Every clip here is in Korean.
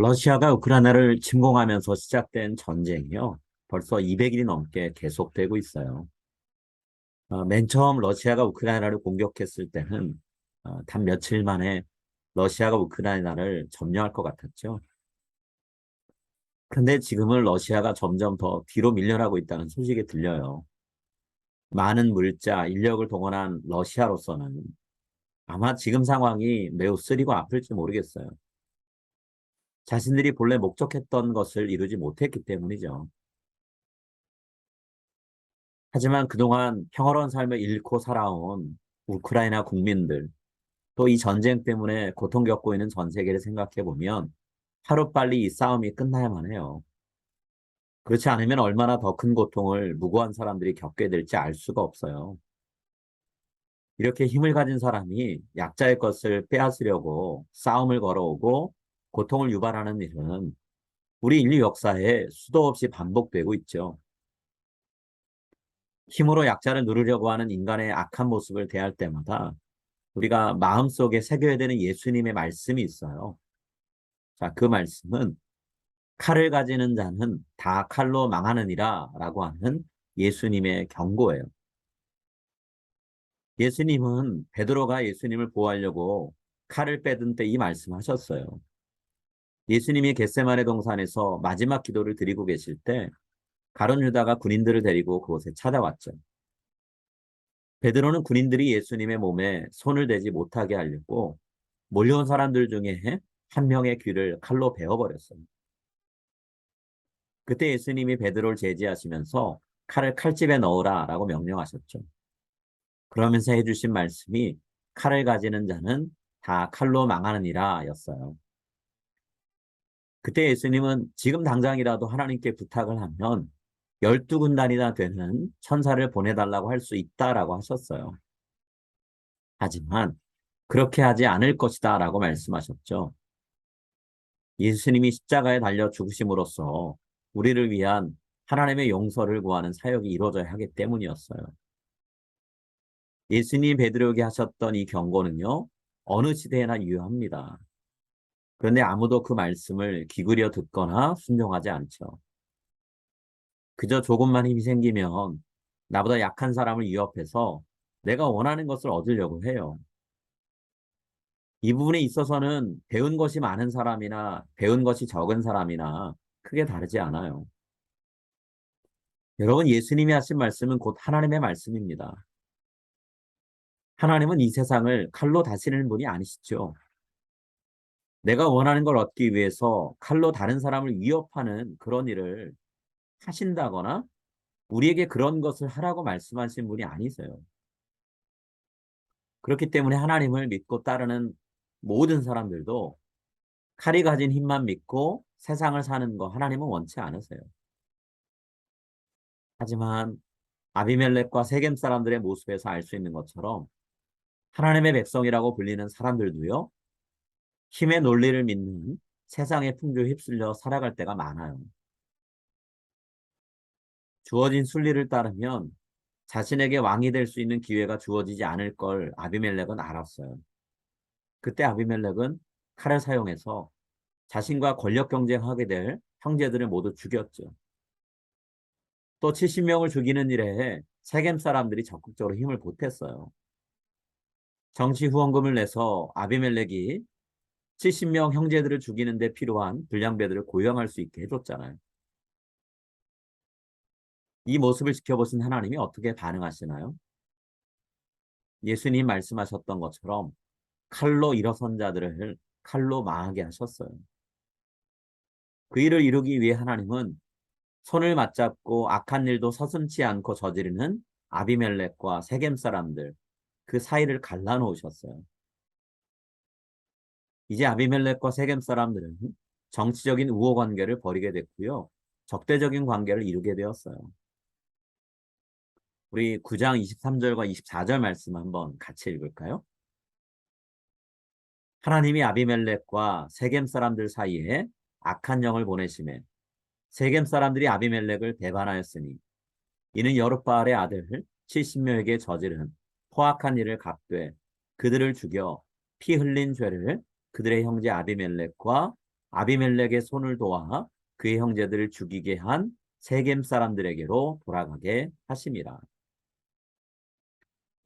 러시아가 우크라이나를 침공하면서 시작된 전쟁이요. 벌써 200일이 넘게 계속되고 있어요. 맨 처음 러시아가 우크라이나를 공격했을 때는 단 며칠 만에 러시아가 우크라이나를 점령할 것 같았죠. 근데 지금은 러시아가 점점 더 뒤로 밀려나고 있다는 소식이 들려요. 많은 물자, 인력을 동원한 러시아로서는 아마 지금 상황이 매우 쓰리고 아플지 모르겠어요. 자신들이 본래 목적했던 것을 이루지 못했기 때문이죠. 하지만 그동안 평화로운 삶을 잃고 살아온 우크라이나 국민들, 또 이 전쟁 때문에 고통 겪고 있는 전 세계를 생각해 보면 하루빨리 이 싸움이 끝나야만 해요. 그렇지 않으면 얼마나 더 큰 고통을 무고한 사람들이 겪게 될지 알 수가 없어요. 이렇게 힘을 가진 사람이 약자의 것을 빼앗으려고 싸움을 걸어오고 고통을 유발하는 일은 우리 인류 역사에 수도 없이 반복되고 있죠. 힘으로 약자를 누르려고 하는 인간의 악한 모습을 대할 때마다 우리가 마음속에 새겨야 되는 예수님의 말씀이 있어요. 자, 그 말씀은 칼을 가지는 자는 다 칼로 망하느니라 라고 하는 예수님의 경고예요. 예수님은 베드로가 예수님을 보호하려고 칼을 빼든 때 이 말씀하셨어요. 예수님이 겟세마네 동산에서 마지막 기도를 드리고 계실 때 가룟 유다가 군인들을 데리고 그곳에 찾아왔죠. 베드로는 군인들이 예수님의 몸에 손을 대지 못하게 하려고 몰려온 사람들 중에 한 명의 귀를 칼로 베어버렸어요. 그때 예수님이 베드로를 제지하시면서 칼을 칼집에 넣으라 라고 명령하셨죠. 그러면서 해주신 말씀이 칼을 가지는 자는 다 칼로 망하느니라 였어요. 그때 예수님은 지금 당장이라도 하나님께 부탁을 하면 12군단이나 되는 천사를 보내달라고 할 수 있다라고 하셨어요. 하지만 그렇게 하지 않을 것이다 라고 말씀하셨죠. 예수님이 십자가에 달려 죽으심으로써 우리를 위한 하나님의 용서를 구하는 사역이 이루어져야 하기 때문이었어요. 예수님 베드로에게 하셨던 이 경고는요, 어느 시대에나 유효합니다. 그런데 아무도 그 말씀을 기울여 듣거나 순종하지 않죠. 그저 조금만 힘이 생기면 나보다 약한 사람을 위협해서 내가 원하는 것을 얻으려고 해요. 이 부분에 있어서는 배운 것이 많은 사람이나 배운 것이 적은 사람이나 크게 다르지 않아요. 여러분, 예수님이 하신 말씀은 곧 하나님의 말씀입니다. 하나님은 이 세상을 칼로 다스리는 분이 아니시죠. 내가 원하는 걸 얻기 위해서 칼로 다른 사람을 위협하는 그런 일을 하신다거나 우리에게 그런 것을 하라고 말씀하신 분이 아니세요. 그렇기 때문에 하나님을 믿고 따르는 모든 사람들도 칼이 가진 힘만 믿고 세상을 사는 거 하나님은 원치 않으세요. 하지만 아비멜렉과 세겜 사람들의 모습에서 알 수 있는 것처럼 하나님의 백성이라고 불리는 사람들도요. 힘의 논리를 믿는 세상의 풍조에 휩쓸려 살아갈 때가 많아요. 주어진 순리를 따르면 자신에게 왕이 될 수 있는 기회가 주어지지 않을 걸 아비멜렉은 알았어요. 그때 아비멜렉은 칼을 사용해서 자신과 권력 경쟁하게 될 형제들을 모두 죽였죠. 또 70명을 죽이는 일에 세겜 사람들이 적극적으로 힘을 보탰어요. 정치 후원금을 내서 아비멜렉이 70명 형제들을 죽이는 데 필요한 불량배들을 고용할 수 있게 해줬잖아요. 이 모습을 지켜보신 하나님이 어떻게 반응하시나요? 예수님 말씀하셨던 것처럼 칼로 일어선 자들을 칼로 망하게 하셨어요. 그 일을 이루기 위해 하나님은 손을 맞잡고 악한 일도 서슴지 않고 저지르는 아비멜렉과 세겜 사람들 그 사이를 갈라놓으셨어요. 이제 아비멜렉과 세겜 사람들은 정치적인 우호 관계를 벌이게 됐고요. 적대적인 관계를 이루게 되었어요. 우리 9장 23절과 24절 말씀 한번 같이 읽을까요? 하나님이 아비멜렉과 세겜 사람들 사이에 악한 영을 보내심에 세겜 사람들이 아비멜렉을 배반하였으니 이는 여룻바알의 아들 70명에게 저지른 포악한 일을 갚되 그들을 죽여 피 흘린 죄를 그들의 형제 아비멜렉과 아비멜렉의 손을 도와 그의 형제들을 죽이게 한 세겜 사람들에게로 돌아가게 하심이라.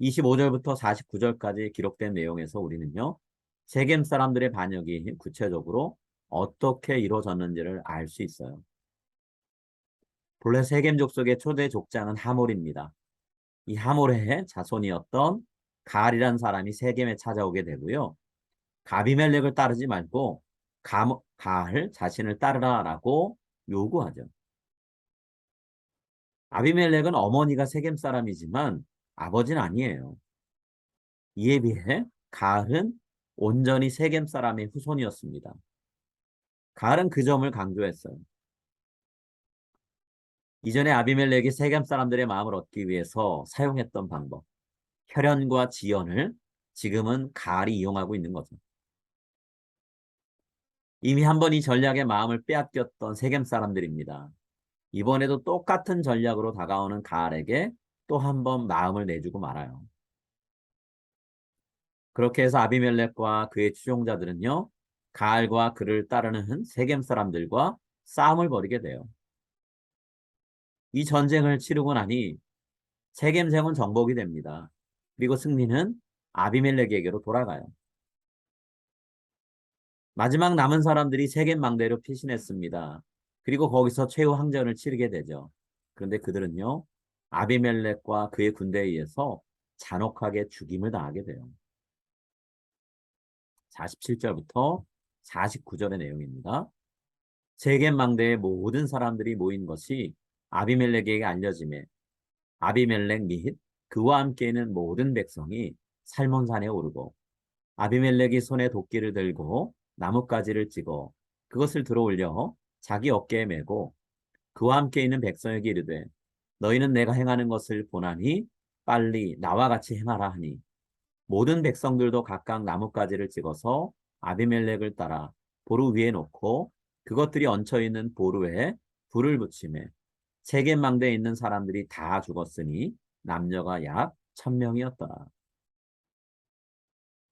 25절부터 49절까지 기록된 내용에서 우리는요, 세겜 사람들의 반역이 구체적으로 어떻게 이루어졌는지를 알 수 있어요. 본래 세겜 족속의 초대 족장은 하몰입니다. 이 하몰의 자손이었던 가알이라는 사람이 세겜에 찾아오게 되고요. 가비멜렉을 따르지 말고 가알 자신을 따르라라고 요구하죠. 아비멜렉은 어머니가 세겜 사람이지만 아버지는 아니에요. 이에 비해 가알은 온전히 세겜 사람의 후손이었습니다. 가알은 그 점을 강조했어요. 이전에 아비멜렉이 세겜 사람들의 마음을 얻기 위해서 사용했던 방법, 혈연과 지연을 지금은 가알이 이용하고 있는 거죠. 이미 한 번 이 전략의 마음을 빼앗겼던 세겜 사람들입니다. 이번에도 똑같은 전략으로 다가오는 가알에게 또 한 번 마음을 내주고 말아요. 그렇게 해서 아비멜렉과 그의 추종자들은요, 가알과 그를 따르는 세겜 사람들과 싸움을 벌이게 돼요. 이 전쟁을 치르고 나니 세겜성은 정복이 됩니다. 그리고 승리는 아비멜렉에게로 돌아가요. 마지막 남은 사람들이 세겜 망대로 피신했습니다. 그리고 거기서 최후 항전을 치르게 되죠. 그런데 그들은요, 아비멜렉과 그의 군대에 의해서 잔혹하게 죽임을 당하게 돼요. 47절부터 49절의 내용입니다. 세겜 망대의 모든 사람들이 모인 것이 아비멜렉에게 알려지매 아비멜렉 및 그와 함께 있는 모든 백성이 살몬산에 오르고 아비멜렉이 손에 도끼를 들고 나뭇가지를 찍어 그것을 들어올려 자기 어깨에 메고 그와 함께 있는 백성에게 이르되 너희는 내가 행하는 것을 보나니 빨리 나와 같이 행하라 하니 모든 백성들도 각각 나뭇가지를 찍어서 아비멜렉을 따라 보루 위에 놓고 그것들이 얹혀 있는 보루에 불을 붙이매 세겜 망대에 있는 사람들이 다 죽었으니 남녀가 약 1000명이었더라.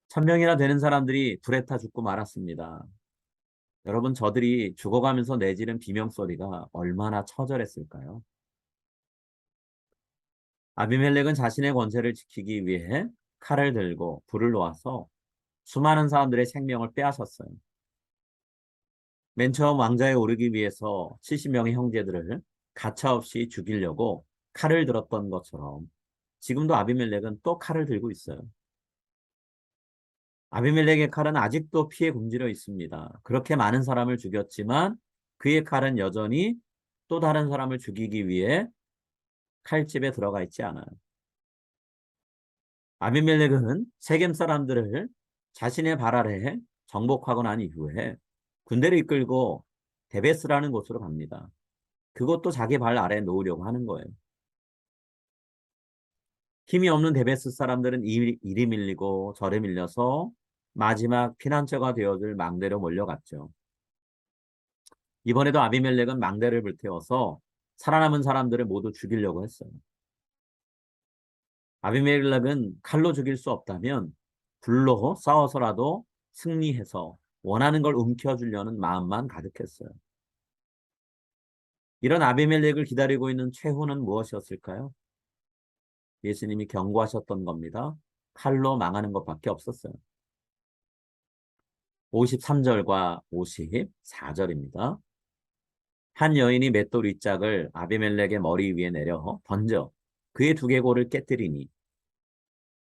1000명이나 되는 사람들이 불에 타 죽고 말았습니다. 여러분, 저들이 죽어가면서 내지른 비명소리가 얼마나 처절했을까요? 아비멜렉은 자신의 권세를 지키기 위해 칼을 들고 불을 놓아서 수많은 사람들의 생명을 빼앗았어요. 맨 처음 왕좌에 오르기 위해서 70명의 형제들을 가차없이 죽이려고 칼을 들었던 것처럼 지금도 아비멜렉은 또 칼을 들고 있어요. 아비멜렉의 칼은 아직도 피에 굶주려 있습니다. 그렇게 많은 사람을 죽였지만 그의 칼은 여전히 또 다른 사람을 죽이기 위해 칼집에 들어가 있지 않아요. 아비멜렉은 세겜 사람들을 자신의 발 아래 정복하고 난 이후에 군대를 이끌고 데베스라는 곳으로 갑니다. 그것도 자기 발 아래 놓으려고 하는 거예요. 힘이 없는 데베스 사람들은 이리 밀리고 저리 밀려서 마지막 피난처가 되어줄 망대로 몰려갔죠. 이번에도 아비멜렉은 망대를 불태워서 살아남은 사람들을 모두 죽이려고 했어요. 아비멜렉은 칼로 죽일 수 없다면 불로 싸워서라도 승리해서 원하는 걸 움켜쥐려는 마음만 가득했어요. 이런 아비멜렉을 기다리고 있는 최후는 무엇이었을까요? 예수님이 경고하셨던 겁니다. 칼로 망하는 것밖에 없었어요. 53절과 54절입니다. 한 여인이 맷돌 윗짝을 아비멜렉의 머리 위에 내려 던져 그의 두개골을 깨뜨리니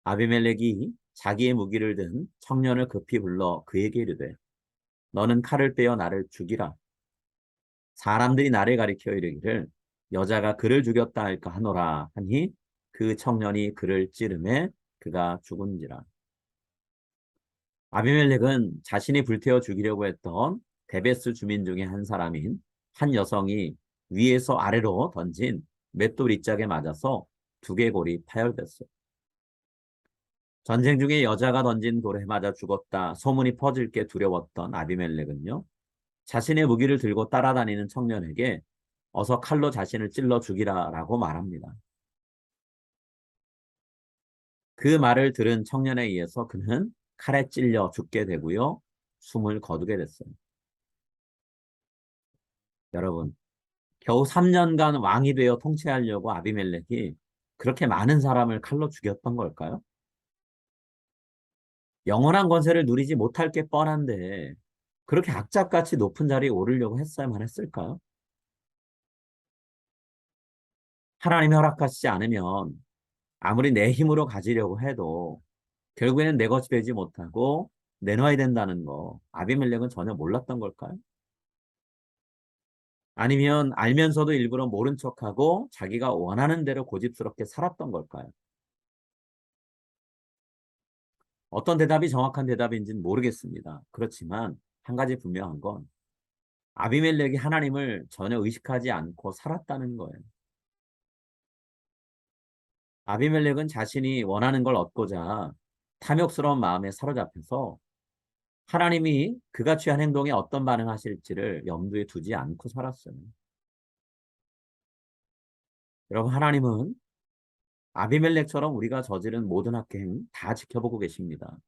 아비멜렉이 자기의 무기를 든 청년을 급히 불러 그에게 이르되 너는 칼을 빼어 나를 죽이라. 사람들이 나를 가리켜 이르기를 여자가 그를 죽였다 할까 하노라 하니 그 청년이 그를 찌르매 그가 죽은지라. 아비멜렉은 자신이 불태워 죽이려고 했던 데베스 주민 중에 한 사람인 한 여성이 위에서 아래로 던진 맷돌 윗짝에 맞아서 두개골이 파열됐어요. 전쟁 중에 여자가 던진 돌에 맞아 죽었다 소문이 퍼질 게 두려웠던 아비멜렉은요. 자신의 무기를 들고 따라다니는 청년에게 어서 칼로 자신을 찔러 죽이라라고 말합니다. 그 말을 들은 청년에 의해서 그는 칼에 찔려 죽게 되고요. 숨을 거두게 됐어요. 여러분, 겨우 3년간 왕이 되어 통치하려고 아비멜렉이 그렇게 많은 사람을 칼로 죽였던 걸까요? 영원한 권세를 누리지 못할 게 뻔한데 그렇게 악착같이 높은 자리에 오르려고 했어야만 했을까요? 하나님이 허락하시지 않으면 아무리 내 힘으로 가지려고 해도 결국에는 내 것이 되지 못하고 내놔야 된다는 거 아비멜렉은 전혀 몰랐던 걸까요? 아니면 알면서도 일부러 모른 척하고 자기가 원하는 대로 고집스럽게 살았던 걸까요? 어떤 대답이 정확한 대답인지는 모르겠습니다. 그렇지만 한 가지 분명한 건 아비멜렉이 하나님을 전혀 의식하지 않고 살았다는 거예요. 아비멜렉은 자신이 원하는 걸 얻고자 탐욕스러운 마음에 사로잡혀서 하나님이 그가 취한 행동에 어떤 반응하실지를 염두에 두지 않고 살았어요. 여러분, 하나님은 아비멜렉처럼 우리가 저지른 모든 악행 다 지켜보고 계십니다.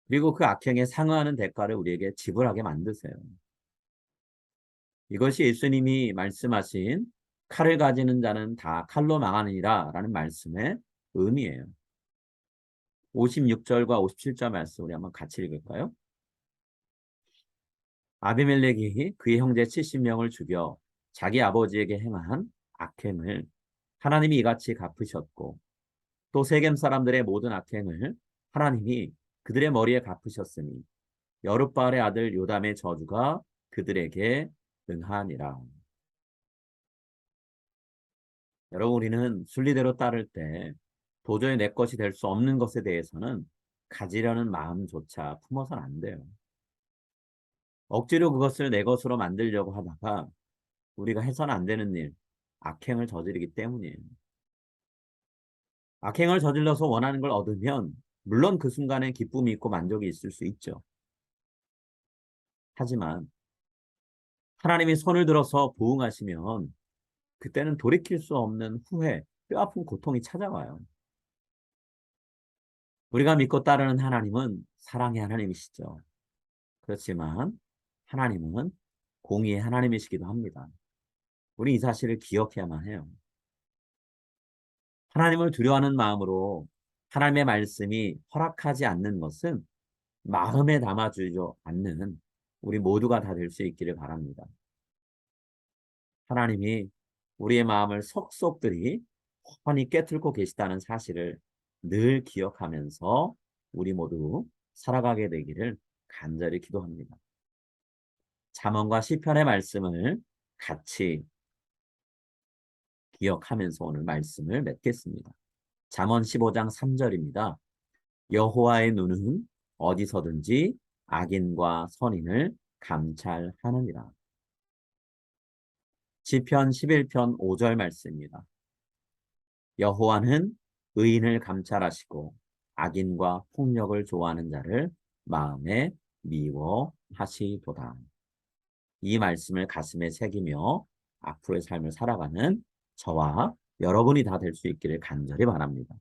그리고 그 악행에 상응하는 대가를 우리에게 지불하게 만드세요. 이것이 예수님이 말씀하신 칼을 가지는 자는 다 칼로 망하느니라 라는 말씀의 의미예요. 56절과 57절 말씀 우리 한번 같이 읽을까요? 아비멜렉이 그의 형제 70명을 죽여 자기 아버지에게 행한 악행을 하나님이 이같이 갚으셨고 또 세겜 사람들의 모든 악행을 하나님이 그들의 머리에 갚으셨으니 여룻바알의 아들 요담의 저주가 그들에게 응하니라. 여러분, 우리는 순리대로 따를 때 도저히 내 것이 될 수 없는 것에 대해서는 가지려는 마음조차 품어서는 안 돼요. 억지로 그것을 내 것으로 만들려고 하다가 우리가 해서는 안 되는 일, 악행을 저지르기 때문이에요. 악행을 저질러서 원하는 걸 얻으면 물론 그 순간에 기쁨이 있고 만족이 있을 수 있죠. 하지만 하나님이 손을 들어서 보응하시면 그때는 돌이킬 수 없는 후회, 뼈아픈 고통이 찾아와요. 우리가 믿고 따르는 하나님은 사랑의 하나님이시죠. 그렇지만 하나님은 공의의 하나님이시기도 합니다. 우리 이 사실을 기억해야만 해요. 하나님을 두려워하는 마음으로 하나님의 말씀이 허락하지 않는 것은 마음에 담아주지 않는 우리 모두가 다 될 수 있기를 바랍니다. 하나님이 우리의 마음을 속속들이 훤히 꿰뚫고 계시다는 사실을 늘 기억하면서 우리 모두 살아가게 되기를 간절히 기도합니다. 잠언과 시편의 말씀을 같이 기억하면서 오늘 말씀을 맺겠습니다. 잠언 15장 3절입니다. 여호와의 눈은 어디서든지 악인과 선인을 감찰하느니라. 시편 11편 5절 말씀입니다. 여호와는 의인을 감찰하시고 악인과 폭력을 좋아하는 자를 마음에 미워하시도다. 이 말씀을 가슴에 새기며 앞으로의 삶을 살아가는 저와 여러분이 다 될 수 있기를 간절히 바랍니다.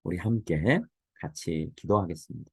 우리 함께 같이 기도하겠습니다.